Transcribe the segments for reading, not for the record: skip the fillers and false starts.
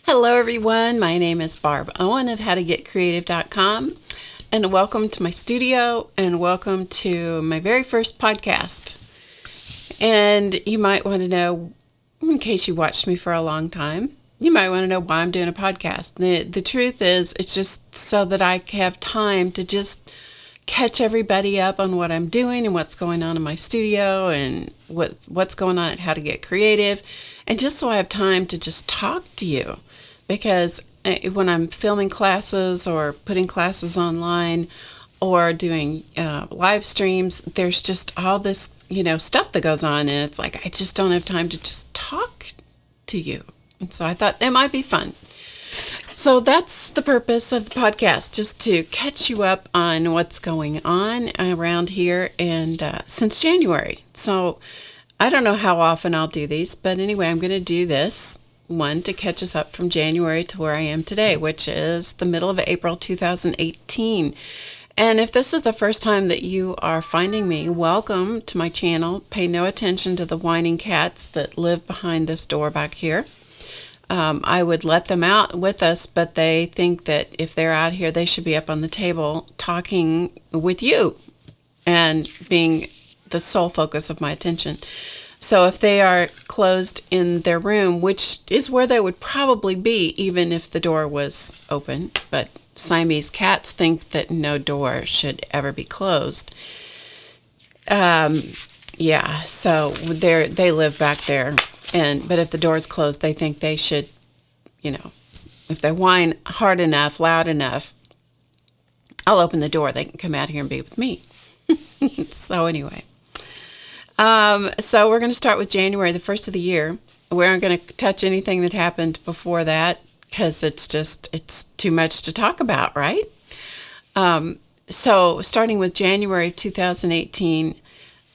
Hello everyone, my name is Barb Owen of HowToGetCreative.com, and welcome to my studio and welcome to my very first podcast. And you might want to know, in case you watched me for a long time, you might want to know why I'm doing a podcast. The truth is, it's just so that I have time to just catch everybody up on what I'm doing and what's going on in my studio and what's going on at How to Get Creative, and just so I have time to just talk to you. Because when I'm filming classes or putting classes online or doing live streams, there's just all this, stuff that goes on, and it's like I just don't have time to just talk to you. And so I thought that might be fun. So that's the purpose of the podcast, just to catch you up on what's going on around here and since January. So I don't know how often I'll do these, but anyway, I'm going to do this one to catch us up from January to where I am today, which is the middle of April 2018. And if this is the first time that you are finding me, welcome to my channel. Pay no attention to the whining cats that live behind this door back here. I would let them out with us, but they think that if they're out here, they should be up on the table talking with you and being the sole focus of my attention. So if they are closed in their room, which is where they would probably be even if the door was open, but Siamese cats think that no door should ever be closed. So they live back there, but if the door is closed, they think they should, if they whine hard enough, loud enough, I'll open the door. They can come out here and be with me. So anyway. So we're going to start with January, the first of the year. We aren't going to touch anything that happened before that because it's too much to talk about, right? So starting with January of 2018,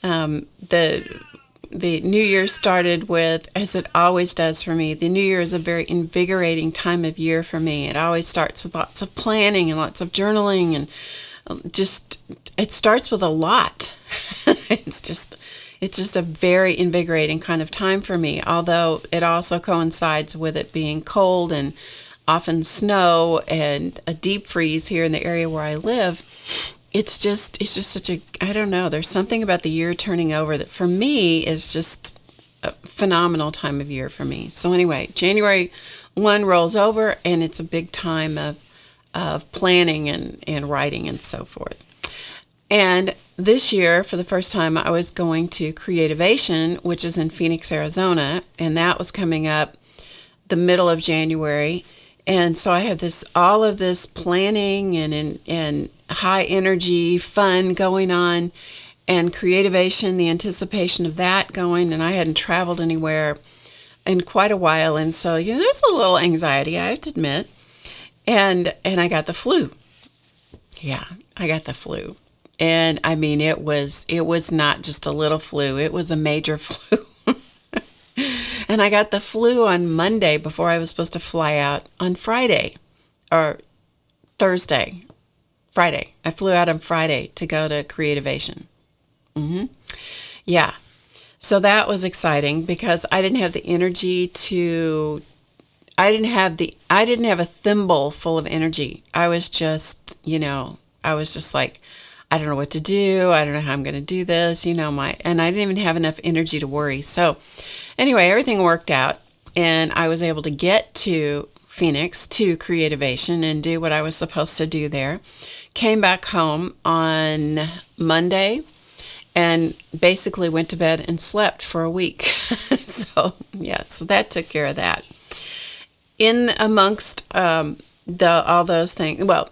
the New Year started with, as it always does for me, the New Year is a very invigorating time of year for me. It always starts with lots of planning and lots of journaling, and it starts with a lot. It's just a very invigorating kind of time for me, although it also coincides with it being cold and often snow and a deep freeze here in the area where I live. It's just such a, I don't know, there's something about the year turning over that for me is just a phenomenal time of year for me. So anyway, January 1 rolls over, and it's a big time of planning and writing and so forth. And this year, for the first time, I was going to Creativation, which is in Phoenix, Arizona, and that was coming up the middle of January. And so I had all of this planning and high energy fun going on, and Creativation, the anticipation of that going, and I hadn't traveled anywhere in quite a while, and so there's a little anxiety, I have to admit. And I got the flu. Yeah, I got the flu. And I mean, it was not just a little flu, it was a major flu. And I got the flu on Monday before I was supposed to fly out on Friday or Thursday. Friday. I flew out on Friday to go to Creativation. Yeah. So that was exciting because I didn't have the energy I didn't have a thimble full of energy. I was just like, I don't know what to do. I don't know how I'm going to do this, and I didn't even have enough energy to worry. So anyway, everything worked out, and I was able to get to Phoenix to Creativation and do what I was supposed to do there. Came back home on Monday and basically went to bed and slept for a week. So that took care of that. In amongst all those things, well,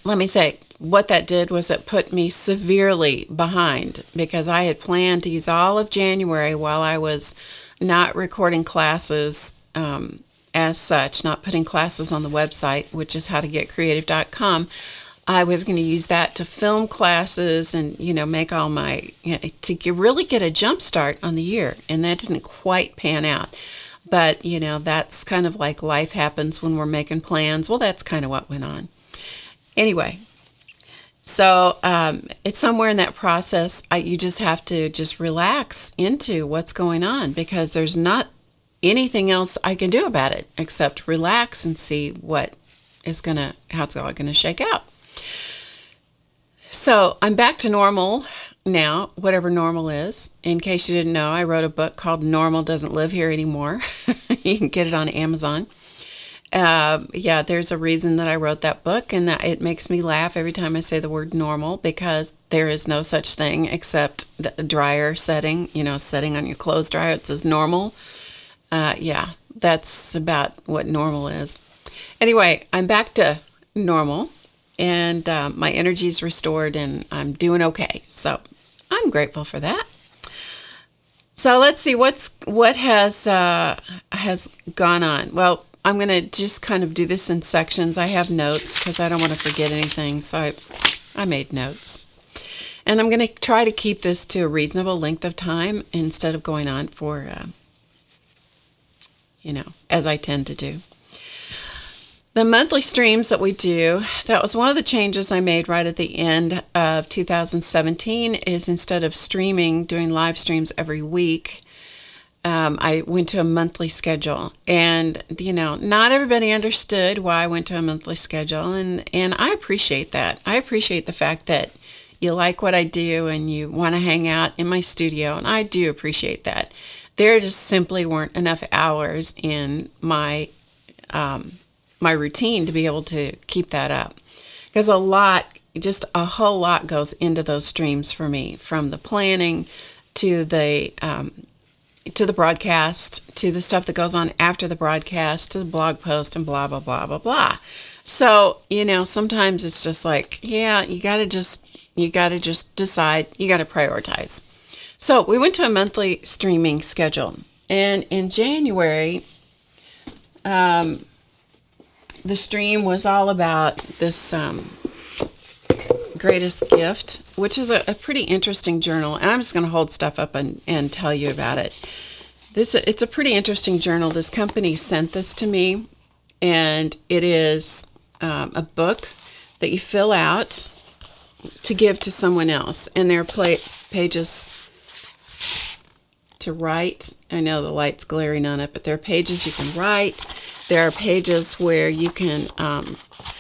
let me say, what that did was it put me severely behind because I had planned to use all of January while I was not recording classes as such, not putting classes on the website, which is HowToGetCreative.com. I was going to use that to film classes and, make all my, really get a jump start on the year. And that didn't quite pan out. But, that's kind of like life happens when we're making plans. Well, that's kind of what went on. Anyway, so it's somewhere in that process, you just have to just relax into what's going on because there's not anything else I can do about it except relax and see how it's all gonna shake out. So I'm back to normal now, whatever normal is. In case you didn't know, I wrote a book called Normal Doesn't Live Here Anymore. You can get it on Amazon. There's a reason that I wrote that book, and that it makes me laugh every time I say the word normal, because there is no such thing except the dryer setting, setting on your clothes dryer. It says normal. That's about what normal is. Anyway, I'm back to normal, and my energy's restored, and I'm doing okay. So I'm grateful for that. So let's see what has gone on. Well, I'm going to just kind of do this in sections. I have notes because I don't want to forget anything, so I made notes. And I'm going to try to keep this to a reasonable length of time instead of going on for, as I tend to do. The monthly streams that we do, that was one of the changes I made right at the end of 2017, is instead of doing live streams every week, I went to a monthly schedule. And, not everybody understood why I went to a monthly schedule, and I appreciate that. I appreciate the fact that you like what I do and you want to hang out in my studio, and I do appreciate that. There just simply weren't enough hours in my routine to be able to keep that up. Because a whole lot goes into those streams for me, from the planning to the broadcast, to the stuff that goes on after the broadcast, to the blog post, and blah, blah, blah, blah, blah. So, sometimes it's just like, you got to just decide, you got to prioritize. So we went to a monthly streaming schedule. And in January, the stream was all about this greatest gift, which is a pretty interesting journal. And I'm just going to hold stuff up and tell you about it. It's a pretty interesting journal. This company sent this to me, and it is a book that you fill out to give to someone else. And there are pages to write. I know the light's glaring on it, but there are pages you can write. There are pages where you can,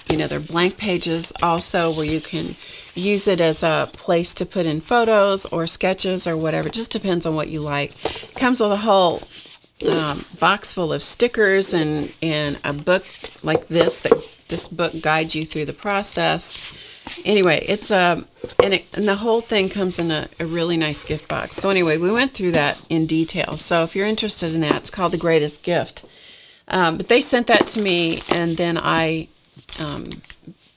there are blank pages also where you can use it as a place to put in photos or sketches or whatever. It just depends on what you like. It comes with a whole box full of stickers and a book like this. This book guides you through the process. Anyway, and the whole thing comes in a really nice gift box. So anyway, we went through that in detail. So if you're interested in that, it's called The Greatest Gift. But they sent that to me, and then I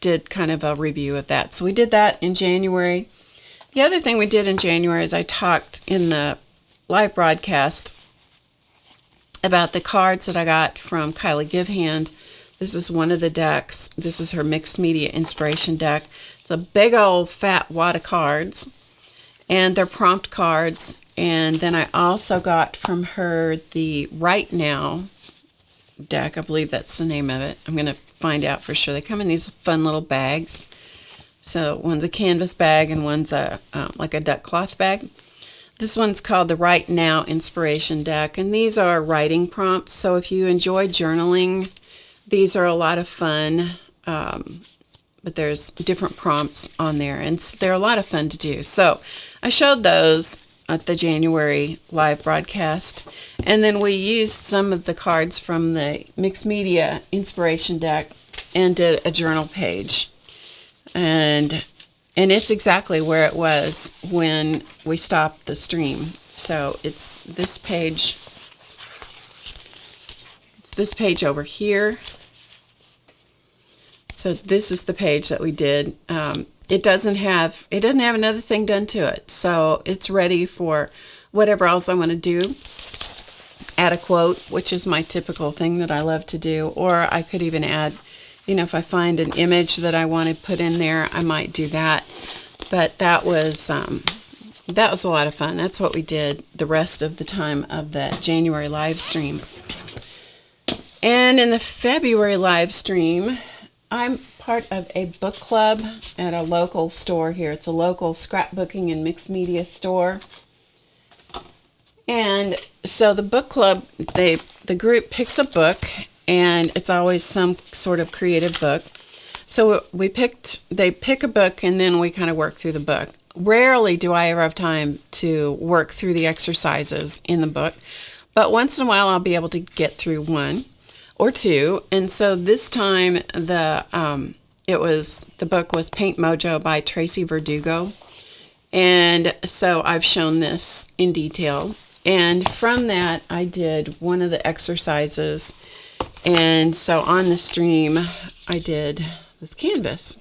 did kind of a review of that. So we did that in January. The other thing we did in January is I talked in the live broadcast about the cards that I got from Kylie Givehand. This is one of the decks. This is her mixed media inspiration deck. It's a big old fat wad of cards, and they're prompt cards. And then I also got from her the Right Now deck. I believe that's the name of it. I'm going to find out for sure. They come in these fun little bags. So one's a canvas bag and one's like a duck cloth bag. This one's called the Right Now Inspiration Deck, and these are writing prompts. So if you enjoy journaling, these are a lot of fun, but there's different prompts on there, and they're a lot of fun to do. So I showed those at the January live broadcast, and then we used some of the cards from the mixed media inspiration deck and did a journal page, and it's exactly where it was when we stopped the stream. So it's this page. It's this page over here. So this is the page that we did. It doesn't have another thing done to it. So it's ready for whatever else I want to do. Add a quote, which is my typical thing that I love to do. Or I could even add, if I find an image that I want to put in there, I might do that. But that was a lot of fun. That's what we did the rest of the time of the January live stream. And in the February live stream, I'm part of a book club at a local store here. It's a local scrapbooking and mixed media store. And so the book club, the group picks a book, and it's always some sort of creative book. So they pick a book, and then we kind of work through the book. Rarely do I ever have time to work through the exercises in the book, but once in a while I'll be able to get through one or two. And so this time the book was Paint Mojo by Tracy Verdugo. And so I've shown this in detail. And from that, I did one of the exercises. And so on the stream, I did this canvas.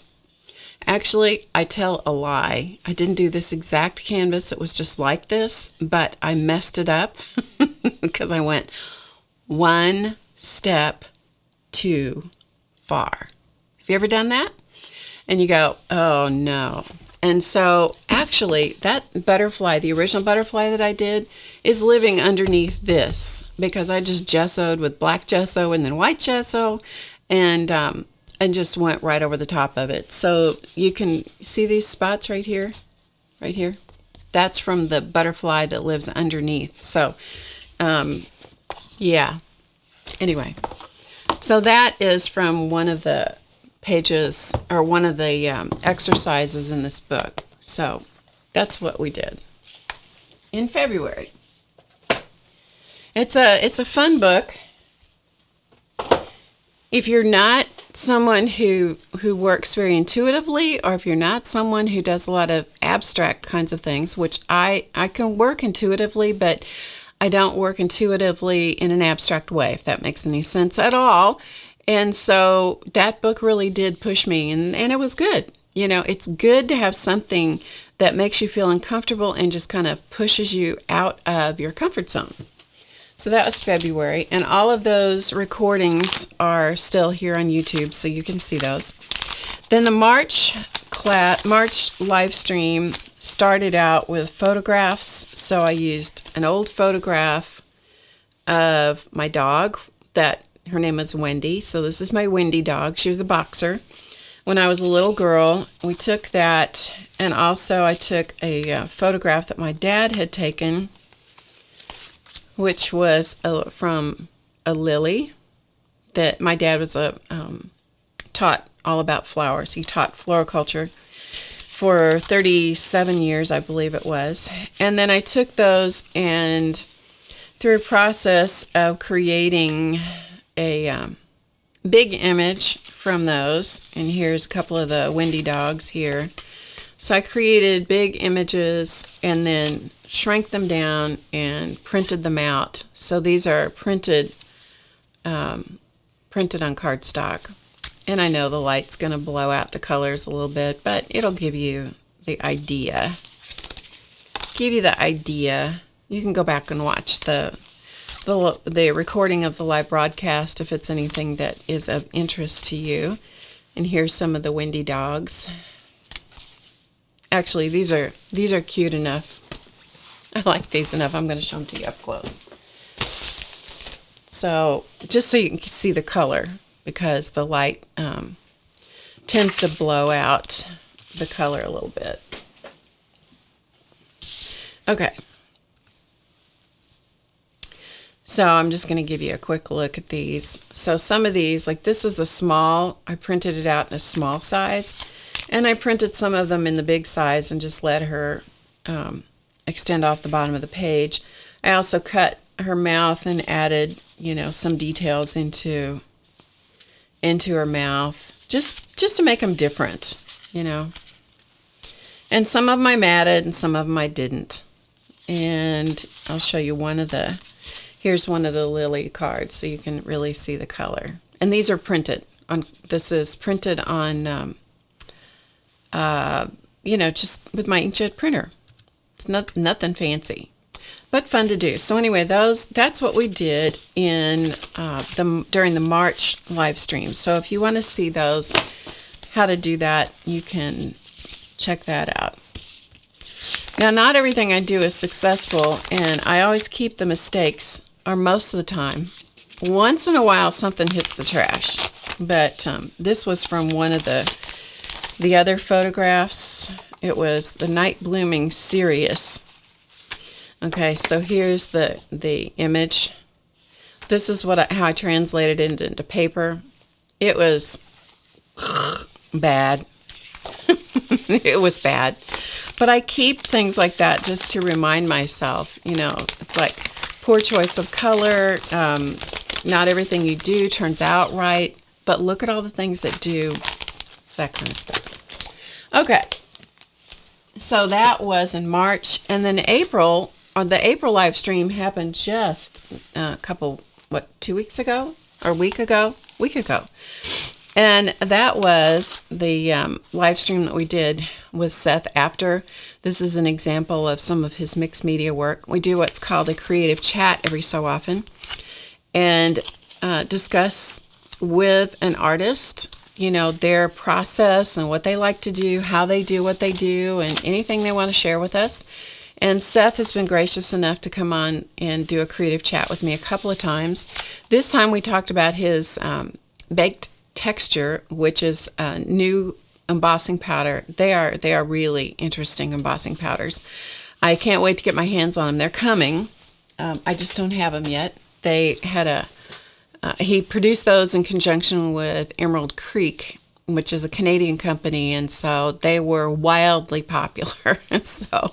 Actually, I tell a lie. I didn't do this exact canvas. It was just like this, but I messed it up because I went one step too far. Have you ever done that? And you go, oh no. And so actually that butterfly, the original butterfly that I did, is living underneath this because I just gessoed with black gesso and then white gesso and just went right over the top of it. So you can see these spots right here, right here. That's from the butterfly that lives underneath. So yeah, anyway, so that is from one of the pages or one of the exercises in this book. So that's what we did in February. It's a fun book. If you're not someone who works very intuitively, or if you're not someone who does a lot of abstract kinds of things, which I can work intuitively, but I don't work intuitively in an abstract way, if that makes any sense at all. And so that book really did push me, and it was good. You know, it's good to have something that makes you feel uncomfortable and just kind of pushes you out of your comfort zone. So that was February, and all of those recordings are still here on YouTube, so you can see those. Then the March live stream started out with photographs. So I used an old photograph of my dog that her name is Wendy. So this is my Wendy dog. She was a boxer when I was a little girl. We took that, and also I took a photograph that my dad had taken, which was from a lily that my dad was taught all about flowers. He taught floriculture for 37 years, I believe it was. And then I took those, and through a process of creating a big image from those, and here's a couple of the Wendy dogs here. So I created big images and then shrank them down and printed them out. So these are printed on cardstock. And I know the light's going to blow out the colors a little bit, but it'll give you the idea. You can go back and watch the recording of the live broadcast if it's anything that is of interest to you. And here's some of the Wendy dogs. Actually, these are cute enough. I like these enough. I'm going to show them to you up close. So just so you can see the color, because the light tends to blow out the color a little bit. Okay. So I'm just going to give you a quick look at these. So some of these, like this is a small, I printed it out in a small size, and I printed some of them in the big size and just let her extend off the bottom of the page. I also cut her mouth and added, some details into her mouth, just to make them different, And some of them I matted and some of them I didn't. And I'll show you here's one of the lily cards so you can really see the color. And these are printed on, this is printed on, just with my inkjet printer. It's nothing fancy, but fun to do. So anyway, that's what we did during the March live stream. So if you want to see those, how to do that, you can check that out. Now, not everything I do is successful, and I always keep the mistakes, or most of the time. Once in a while, something hits the trash. But this was from one of the other photographs. It was the Night Blooming Cereus. Okay, so here's the image. This is how I translated it into paper. It was bad. It was bad. But I keep things like that just to remind myself, it's like poor choice of color. Not everything you do turns out right, but look at all the things that do. That kind of stuff. Okay. So that was in March, and then April, the April live stream happened just a couple, 2 weeks ago? Or a week ago? Week ago. And that was the live stream that we did with Seth Apter. This is an example of some of his mixed media work. We do what's called a creative chat every so often and discuss with an artist, their process and what they like to do, how they do what they do, and anything they want to share with us. And Seth has been gracious enough to come on and do a creative chat with me a couple of times. This time we talked about his baked texture, which is a new embossing powder. They are really interesting embossing powders. I can't wait to get my hands on them. They're coming. I just don't have them yet. They had he produced those in conjunction with Emerald Creek, which is a Canadian company, and so they were wildly popular. So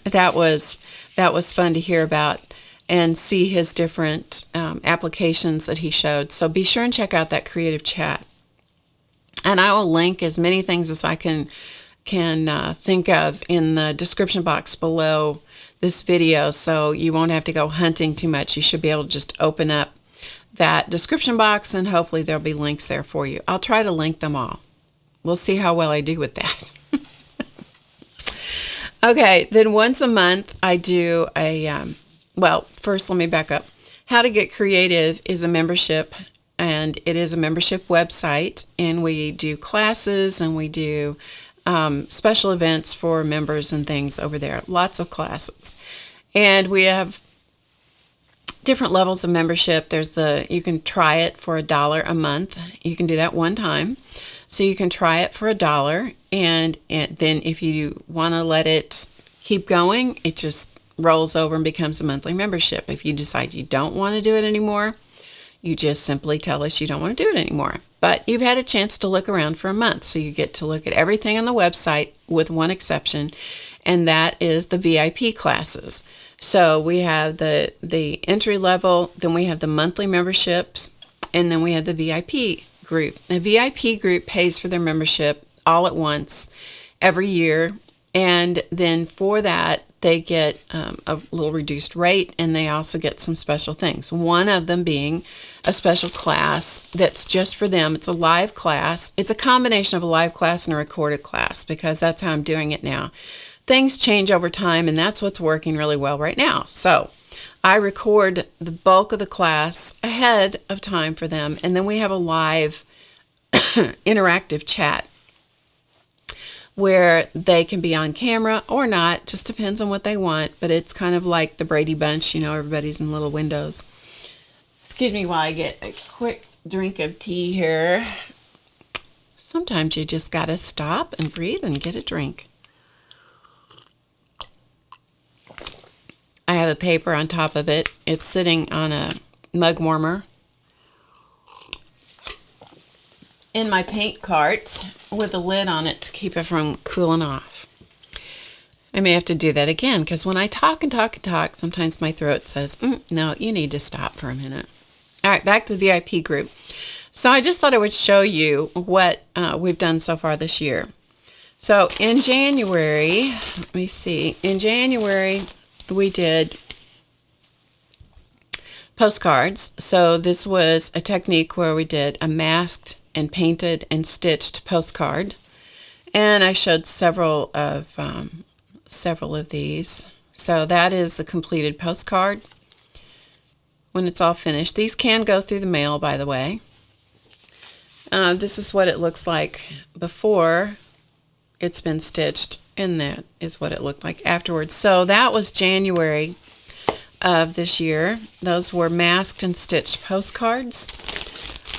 that was fun to hear about and see his different applications that he showed. So be sure and check out that creative chat. And I will link as many things as I can think of in the description box below this video, so you won't have to go hunting too much. You should be able to just open up that description box and hopefully there'll be links there for you. I'll try to link them all. We'll see how well I do with that. Okay, then once a month I do first let me back up. How to Get Creative is a membership, and it is a membership website, and we do classes and we do special events for members and things over there. Lots of classes. And we have different levels of membership. You can try it for $1 a month. You can do that one time. So you can try it for $1, and then if you want to let it keep going, it just rolls over and becomes a monthly membership. If you decide you don't want to do it anymore, you just simply tell us you don't want to do it anymore. But you've had a chance to look around for a month, so you get to look at everything on the website with one exception, and that is the VIP classes. So we have the entry level, then we have the monthly memberships, and then we have the VIP group. The VIP group pays for their membership all at once every year, and then for that they get a little reduced rate, and they also get some special things. One of them being a special class that's just for them. It's a live class. It's a combination of a live class and a recorded class, because that's how I'm doing it now. Things change over time, and that's what's working really well right now. So I record the bulk of the class ahead of time for them, and then we have a live interactive chat where they can be on camera or not, just depends on what they want, but it's kind of like the Brady Bunch, everybody's in little windows. Excuse me while I get a quick drink of tea here. Sometimes you just gotta stop and breathe and get a drink. I have a paper on top of it. It's sitting on a mug warmer in my paint cart with a lid on it to keep it from cooling off. I may have to do that again, because when I talk and talk and talk, sometimes my throat says, no, you need to stop for a minute. All right, back to the VIP group. So I just thought I would show you what we've done so far this year. So in January, let me see, in January we did postcards. So this was a technique where we did a masked and painted and stitched postcard, and I showed several of these. So that is the completed postcard when it's all finished. These can go through the mail, by the way. This is what it looks like before it's been stitched, and that is what it looked like afterwards. So that was January of this year. Those were masked and stitched postcards.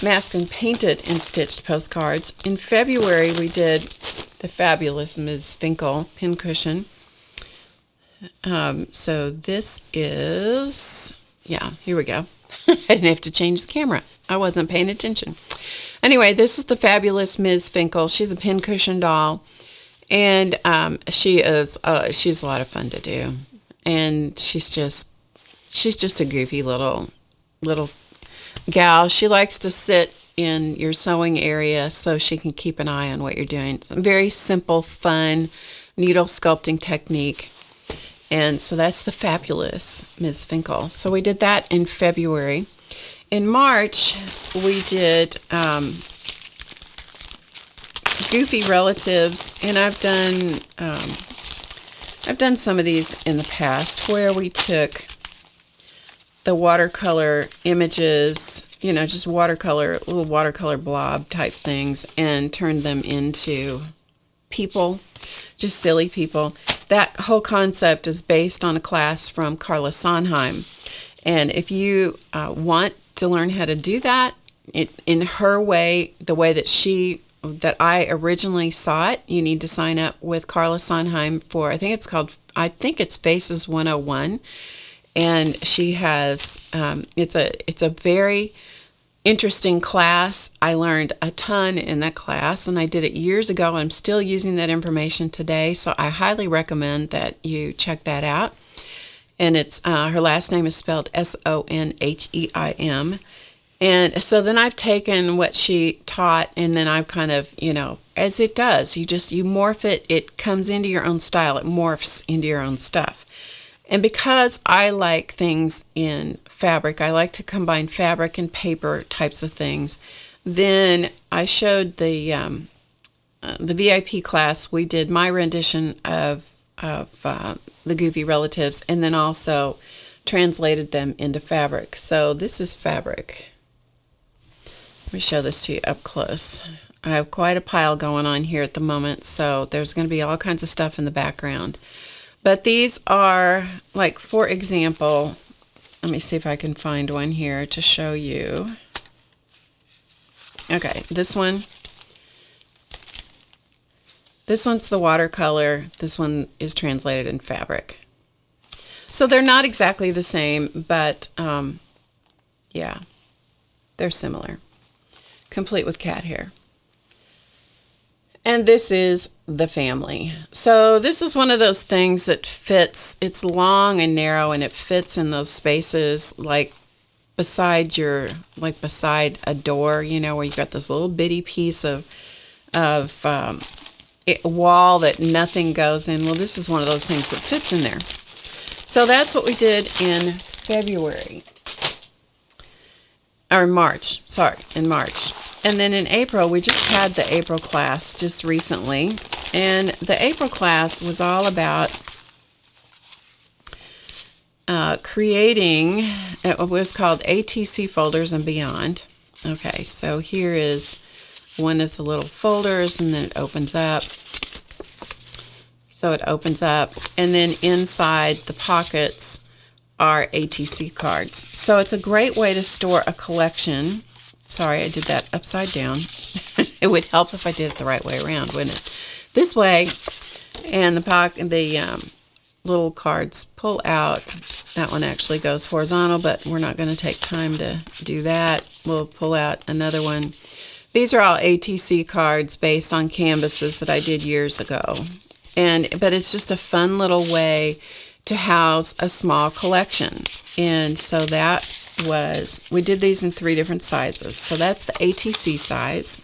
Masked and painted and stitched postcards. In February we did the fabulous Ms. Finkel pincushion. So this is, yeah, here we go. I didn't have to change the camera. I wasn't paying attention. Anyway, this is the fabulous Ms. Finkel. She's a pincushion doll, and she's a lot of fun to do. And she's just a goofy little gal. She likes to sit in your sewing area so she can keep an eye on what you're doing. It's a very simple, fun needle sculpting technique. And so that's the fabulous Ms. Finkel. So we did that in February. In March, we did Goofy Relatives, and I've done some of these in the past where we took the watercolor images, just little watercolor blob type things, and turned them into people, just silly people. That whole concept is based on a class from Carla Sondheim. And if you want to learn how to do that in her way, the way that I originally saw it, you need to sign up with Carla Sondheim for, I think it's Faces 101. And she has, it's a very interesting class. I learned a ton in that class, and I did it years ago. I'm still using that information today, so I highly recommend that you check that out. And it's her last name is spelled Sonheim. And so then I've taken what she taught, and then I've kind of, as it does, you morph it. It comes into your own style. It morphs into your own stuff. And because I like things in fabric, I like to combine fabric and paper types of things. Then I showed the VIP class. We did my rendition of the Goofy Relatives, and then also translated them into fabric. So this is fabric. Let me show this to you up close. I have quite a pile going on here at the moment, so there's going to be all kinds of stuff in the background. But these are, like, for example, let me see if I can find one here to show you. Okay, this one's the watercolor. This one is translated in fabric. So they're not exactly the same, but yeah, they're similar. Complete with cat hair. And this is the family. So this is one of those things that fits. It's long and narrow, and it fits in those spaces, like beside a door, where you've got this little bitty piece of wall that nothing goes in. Well, this is one of those things that fits in there. So that's what we did in February. Or in March. And then in April, we just had the April class just recently. And the April class was all about creating, it was called ATC Folders and Beyond. Okay, so here is one of the little folders, and then it opens up. So it opens up, and then inside the pockets are ATC cards. So it's a great way to store a collection. Sorry, I did that upside down. It would help if I did it the right way around, wouldn't it? This way, and the little cards pull out. That one actually goes horizontal, but we're not going to take time to do that. We'll pull out another one. These are all ATC cards based on canvases that I did years ago. But it's just a fun little way to house a small collection. And so we did these in 3 different sizes. So that's the ATC size.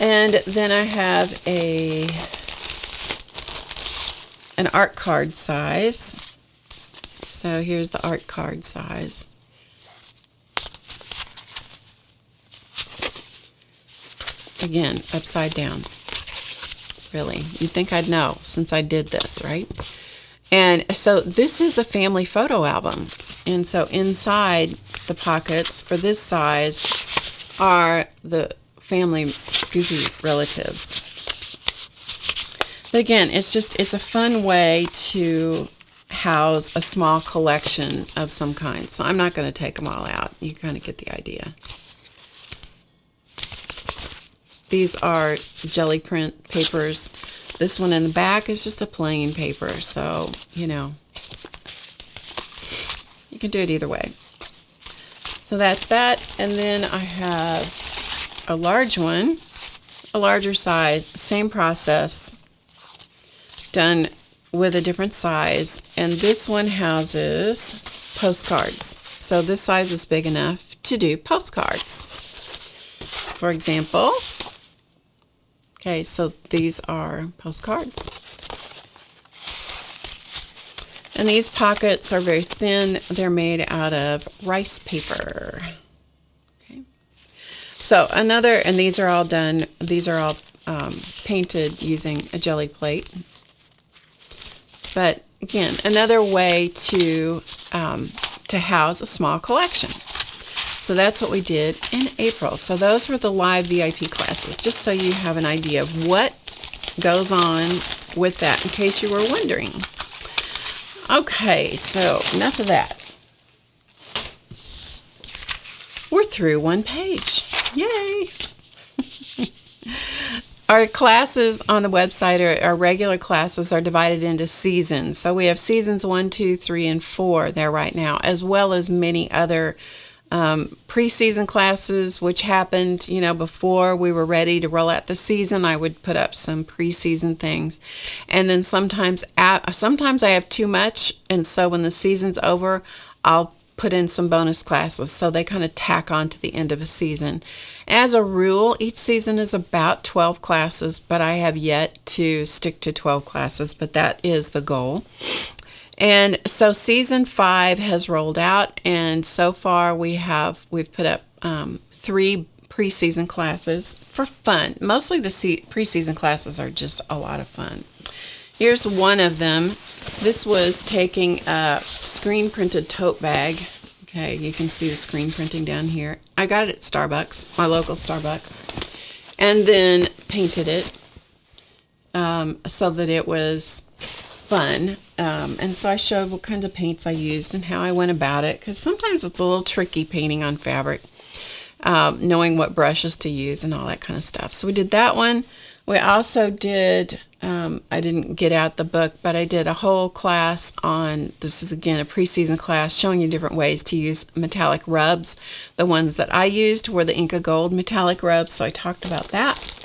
And then I have an art card size. So here's the art card size. Again, upside down. Really, you'd think I'd know since I did this, right? And so this is a family photo album. And so inside the pockets for this size are the family Goofy Relatives. But again, it's a fun way to house a small collection of some kind. So I'm not going to take them all out. You kind of get the idea. These are jelly print papers. This one in the back is just a plain paper, so, you know, you can do it either way. So that's that, and then I have a large one, a larger size, same process, done with a different size, and this one houses postcards. So this size is big enough to do postcards. For example, okay, so these are postcards. And these pockets are very thin. They're made out of rice paper. Okay. So another, and these are all done, these are all painted using a jelly plate. But again, another way to house a small collection. So that's what we did in April. So those were the live VIP classes, just so you have an idea of what goes on with that in case you were wondering. Okay, so enough of that. We're through one page. Yay! Our classes on the website, our regular classes, are divided into seasons. So we have seasons 1, 2, 3, and 4 there right now, as well as many other preseason classes, which happened, you know, before we were ready to roll out the season. I would put up some preseason things, and then sometimes I have too much, and so when the season's over, I'll put in some bonus classes, so they kind of tack on to the end of a season. As a rule, each season is about 12 classes, but I have yet to stick to 12 classes, but that is the goal. And so season 5 has rolled out, and so far we've put up 3 preseason classes for fun. Mostly the preseason classes are just a lot of fun. Here's one of them. This was taking a screen printed tote bag. Okay, you can see the screen printing down here. I got it at Starbucks, my local Starbucks, and then painted it so that it was fun. And so I showed what kinds of paints I used and how I went about it, because sometimes it's a little tricky painting on fabric, knowing what brushes to use and all that kind of stuff. So we did that one. We also did, I didn't get out the book, but I did a whole class on, this is again a preseason class, showing you different ways to use metallic rubs. The ones that I used were the Inca Gold metallic rubs, so I talked about that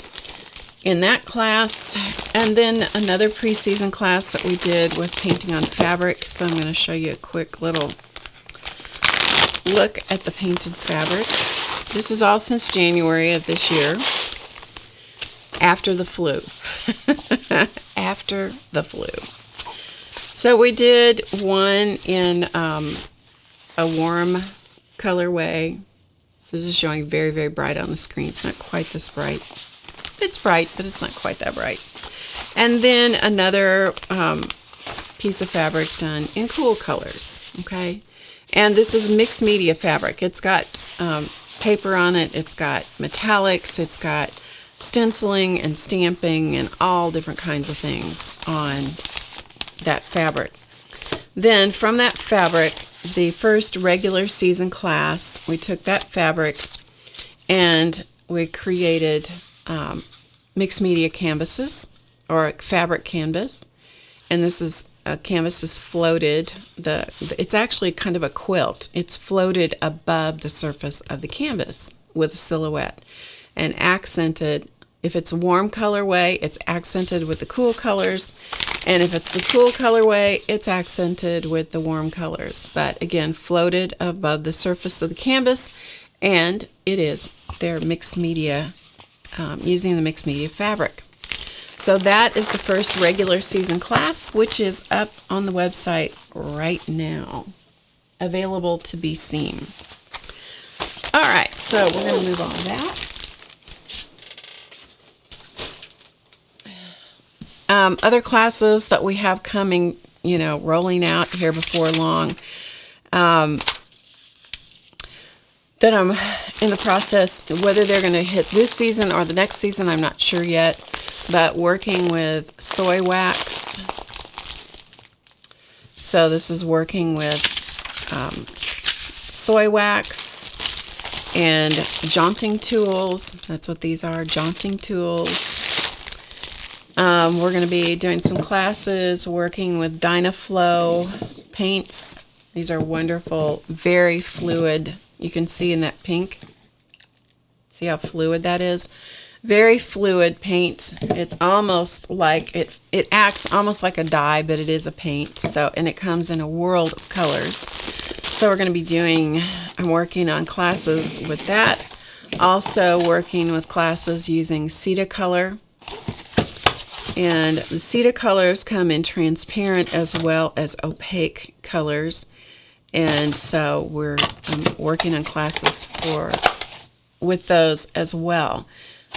in that class. And then another preseason class that we did was painting on fabric. So I'm going to show you a quick little look at the painted fabric. This is all since January of this year, after the flu. After the flu. So we did one in a warm colorway. This is showing very, very bright on the screen. It's not quite this bright. It's bright, but it's not quite that bright. And then another piece of fabric done in cool colors, okay? And this is mixed media fabric. It's got paper on it, it's got metallics, it's got stenciling and stamping and all different kinds of things on that fabric. Then from that fabric, the first regular season class, we took that fabric and we created mixed media canvases, or fabric canvas, and this is canvas is floated. It's actually kind of a quilt. It's floated above the surface of the canvas with a silhouette, and accented. If it's a warm colorway, it's accented with the cool colors, and if it's the cool colorway, it's accented with the warm colors. But again, floated above the surface of the canvas, and it is their mixed media. Using the mixed media fabric. So that is the first regular season class, which is up on the website right now, available to be seen. All right, so we're going to move on to that. Other classes that we have coming, you know, rolling out here before long, that I'm in the process, whether they're going to hit this season or the next season, I'm not sure yet, but working with soy wax. So this is working with soy wax and jaunting tools. That's what these are, jaunting tools. We're going to be doing some classes working with Dynaflow paints. These are wonderful, very fluid. You can see in that pink. See how fluid that is? Very fluid paint. It's almost like it acts almost like a dye, but it is a paint. So, and it comes in a world of colors. So we're going to be I'm working on classes with that. Also working with classes using Cetacolor. And the Cetacolors come in transparent as well as opaque colors. And so we're working on classes with those as well.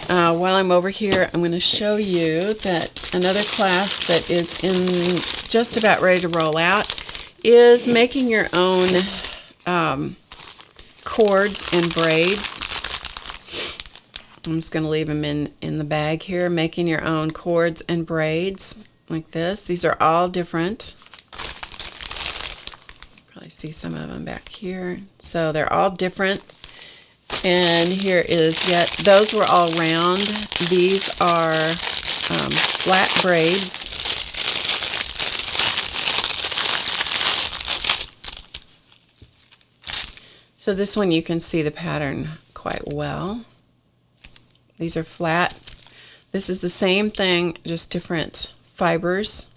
While I'm over here, I'm going to show you that another class that is just about ready to roll out is making your own cords and braids. I'm just going to leave them in the bag here. Making your own cords and braids like this. These are all different. Probably see some of them back here. So they're all different. And here is those were all round. These are flat braids. So this one you can see the pattern quite well. These are flat. This is the same thing, just different fibers.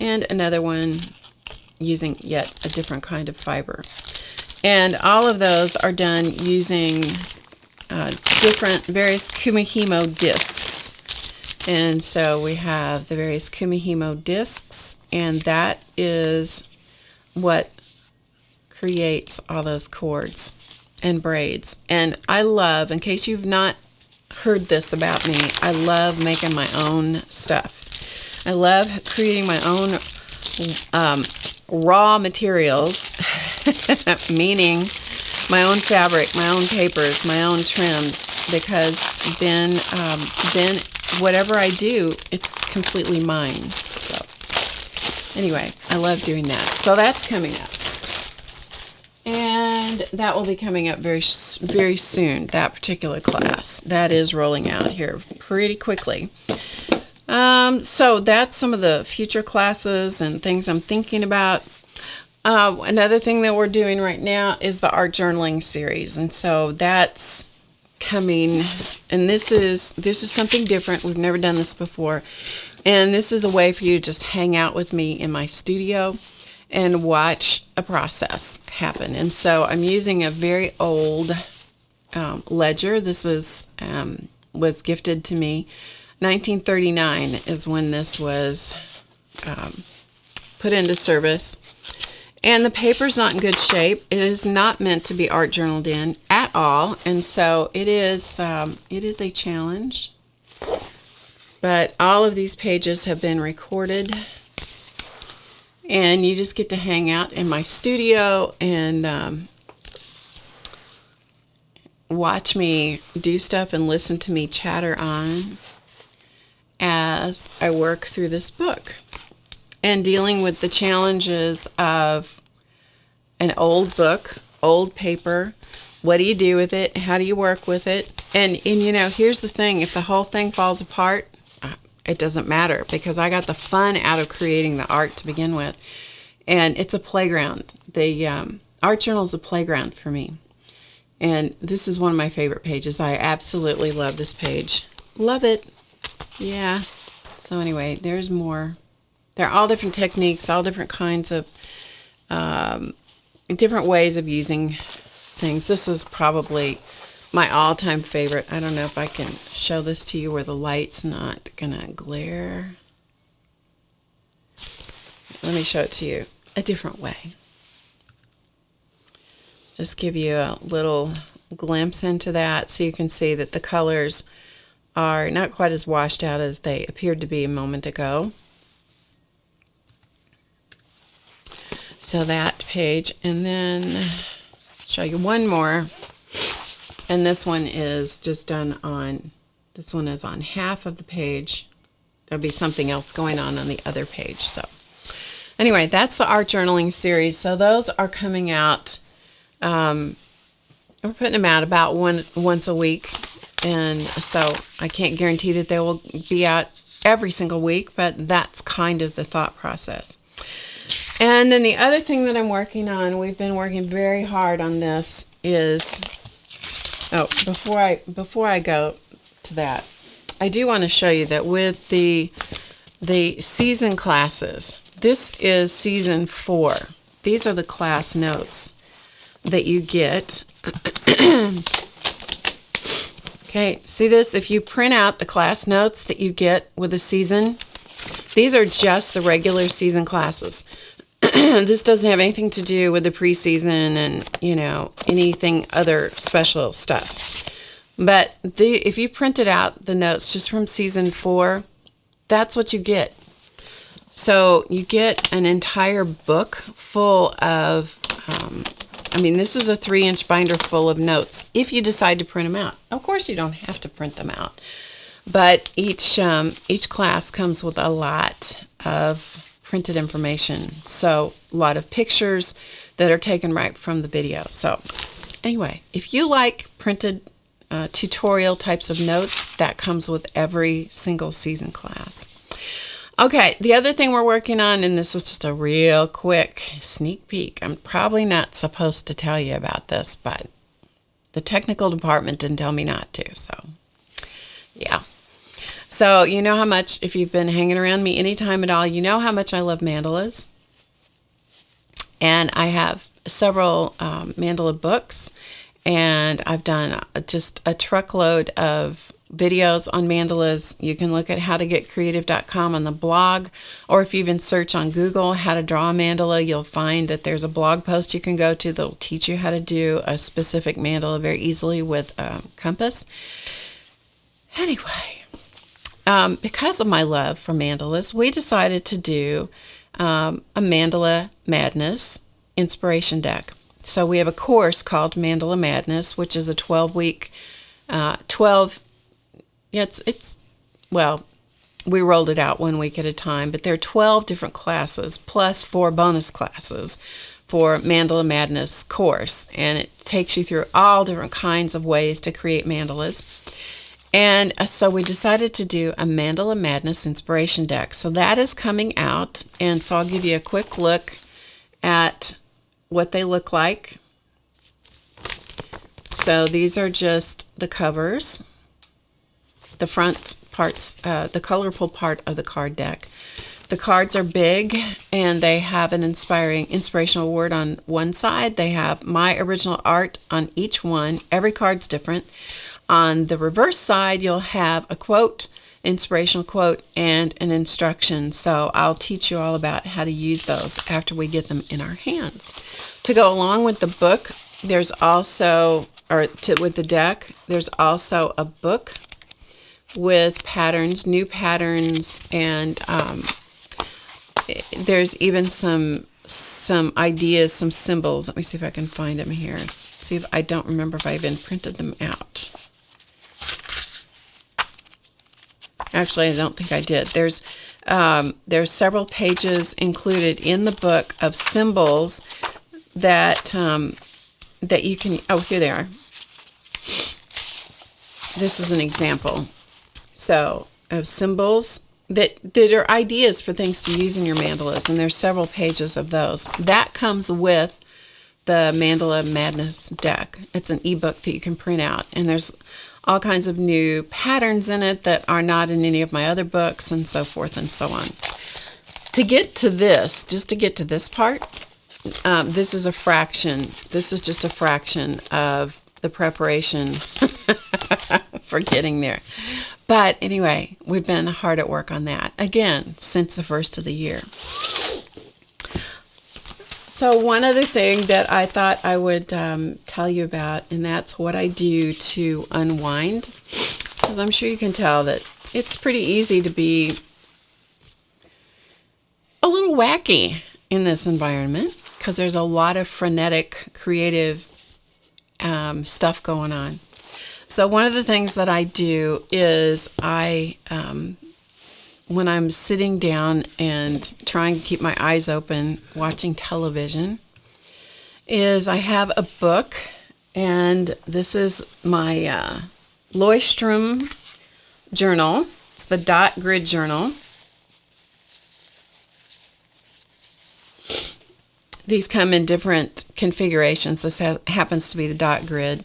And another one using yet a different kind of fiber. And all of those are done using various Kumihimo discs. And so we have the various Kumihimo discs, and that is what creates all those cords and braids. And I love, in case you've not heard this about me, I love making my own stuff. I love creating my own raw materials, meaning my own fabric, my own papers, my own trims, because then whatever I do, it's completely mine. So anyway, I love doing that. So that's coming up. And that will be coming up very, very soon, that particular class. That is rolling out here pretty quickly. So that's some of the future classes and things I'm thinking about. Another thing that we're doing right now is the art journaling series. And so that's coming, and this is something different. We've never done this before. And this is a way for you to just hang out with me in my studio and watch a process happen. And so I'm using a very old ledger. This was gifted to me. 1939 is when this was put into service. And the paper's not in good shape. It is not meant to be art journaled in at all. And so it is a challenge. But all of these pages have been recorded. And you just get to hang out in my studio and watch me do stuff and listen to me chatter on as I work through this book and dealing with the challenges of an old book, old paper. What do you do with it? How do you work with it? And you know, here's the thing. If the whole thing falls apart, it doesn't matter, because I got the fun out of creating the art to begin with. And it's a playground. The art journal is a playground for me. And this is one of my favorite pages. I absolutely love this page. Love it. Yeah. So anyway, there's more. They're all different techniques, all different kinds of, different ways of using things. This is probably my all-time favorite. I don't know if I can show this to you where the light's not gonna glare. Let me show it to you a different way. Just give you a little glimpse into that so you can see that the colors are not quite as washed out as they appeared to be a moment ago. So that page, and then show you one more. And this one is just done on, this one is on half of the page. There'll be something else going on the other page. So anyway, that's the art journaling series. So those are coming out. We're putting them out about once a week. And so I can't guarantee that they will be out every single week, but that's kind of the thought process. And then the other thing that I'm working on, we've been working very hard on this, is, before I go to that, I do want to show you that with the season classes, this is season 4. These are the class notes that you get. Okay, see this? If you print out the class notes that you get with a season, these are just the regular season classes. This doesn't have anything to do with the preseason and, anything other special stuff. But if you printed out the notes just from season 4, that's what you get. So you get an entire book full of, this is a 3-inch binder full of notes if you decide to print them out. Of course, you don't have to print them out. But each class comes with a lot of printed information. So a lot of pictures that are taken right from the video. So anyway, if you like printed tutorial types of notes, that comes with every single season class. Okay, the other thing we're working on, and this is just a real quick sneak peek. I'm probably not supposed to tell you about this, but the technical department didn't tell me not to, so yeah. So you know how much, if you've been hanging around me anytime at all, you know how much I love mandalas. And I have several mandala books, and I've done just a truckload of videos on mandalas. You can look at HowToGetCreative.com on the blog, or if you even search on Google how to draw a mandala, you'll find that there's a blog post you can go to that will teach you how to do a specific mandala very easily with a compass. Anyway, because of my love for mandalas, we decided to do a Mandala Madness inspiration deck. So we have a course called Mandala Madness, which is a 12-week, we rolled it out 1 week at a time, but there are 12 different classes plus 4 bonus classes for Mandala Madness course, and it takes you through all different kinds of ways to create mandalas. And so we decided to do a Mandala Madness inspiration deck. So that is coming out, and so I'll give you a quick look at what they look like. So these are just the covers, the front parts, the colorful part of the card deck. The cards are big, and they have an inspirational word on one side. They have my original art on each one. Every card's different. On the reverse side, you'll have a quote, inspirational quote, and an instruction. So I'll teach you all about how to use those after we get them in our hands. To go along with the book, there's also, with the deck, there's also a book with patterns, new patterns, and there's even some ideas, some symbols. Let me see if I can find them here. See if I don't remember if I even printed them out. Actually, I don't think I did. There's several pages included in the book of symbols that you can. Oh, here they are. This is an example. So of symbols that are ideas for things to use in your mandalas, and there's several pages of those. That comes with the Mandala Madness deck. It's an ebook that you can print out, and there's all kinds of new patterns in it that are not in any of my other books, and so forth and so on. To get to this, just to get to this part, this is a fraction. This is just a fraction of the preparation for getting there. But anyway, we've been hard at work on that, again, since the first of the year. So one other thing that I thought I would tell you about, and that's what I do to unwind, because I'm sure you can tell that it's pretty easy to be a little wacky in this environment, because there's a lot of frenetic, creative stuff going on. So one of the things that I do is when I'm sitting down and trying to keep my eyes open, watching television, is I have a book, and this is my Leuchtturm journal, It's the Dot Grid Journal. These come in different configurations. This happens to be the Dot Grid.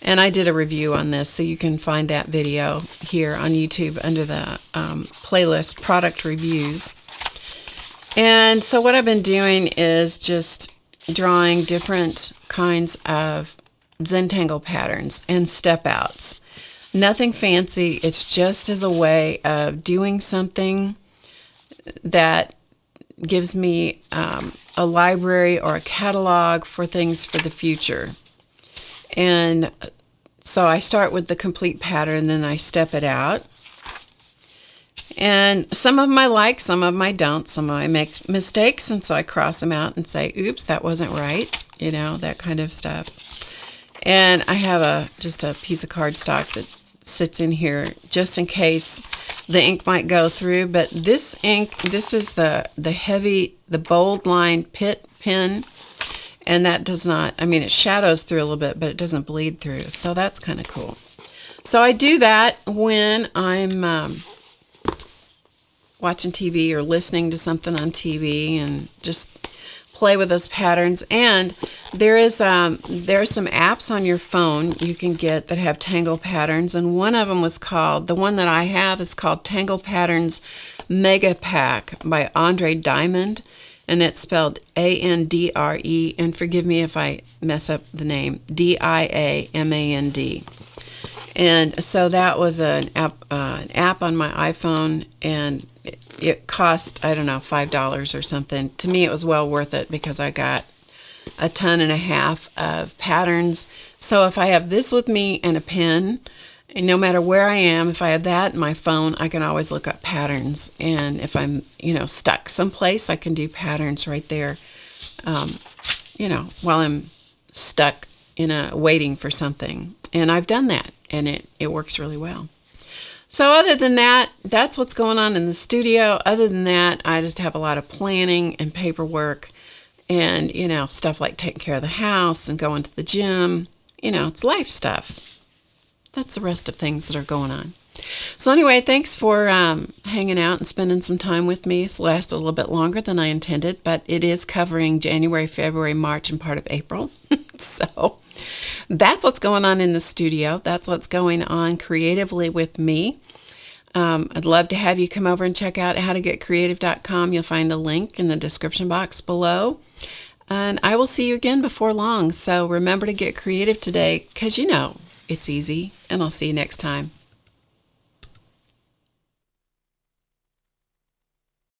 And I did a review on this, so you can find that video here on YouTube under the playlist Product Reviews. And so what I've been doing is just drawing different kinds of Zentangle patterns and step outs. Nothing fancy. It's just as a way of doing something that gives me a library or a catalog for things for the future. And so I start with the complete pattern, then I step it out. And some of them I like, some of them I don't. Some of them I make mistakes, and so I cross them out and say, oops, that wasn't right. You know, that kind of stuff. And I have just a piece of cardstock that sits in here just in case the ink might go through. But this ink, this is the bold line Pitt pen. And that does not, I mean, it shadows through a little bit, but it doesn't bleed through. So that's kind of cool. So I do that when I'm watching TV or listening to something on TV, and just play with those patterns. And there are some apps on your phone you can get that have Tangle patterns. And one of them the one that I have is called Tangle Patterns Mega Pack by Diamand. And it's spelled Andre, and forgive me if I mess up the name, Diamand. And so that was an app on my iPhone, and it cost, I don't know, $5 or something. To me, it was well worth it because I got 1.5 tons of patterns. So if I have this with me and a pen, and no matter where I am, if I have that in my phone, I can always look up patterns. And if I'm, stuck someplace, I can do patterns right there, while I'm stuck waiting for something. And I've done that, and it works really well. So other than that, that's what's going on in the studio. Other than that, I just have a lot of planning and paperwork and, stuff like taking care of the house and going to the gym. It's life stuff. That's the rest of things that are going on. So anyway, thanks for hanging out and spending some time with me. It's lasted a little bit longer than I intended, but it is covering January, February, March, and part of April. So that's what's going on in the studio. That's what's going on creatively with me. I'd love to have you come over and check out HowToGetCreative.com. You'll find a link in the description box below. And I will see you again before long. So remember to get creative today, because it's easy, and I'll see you next time.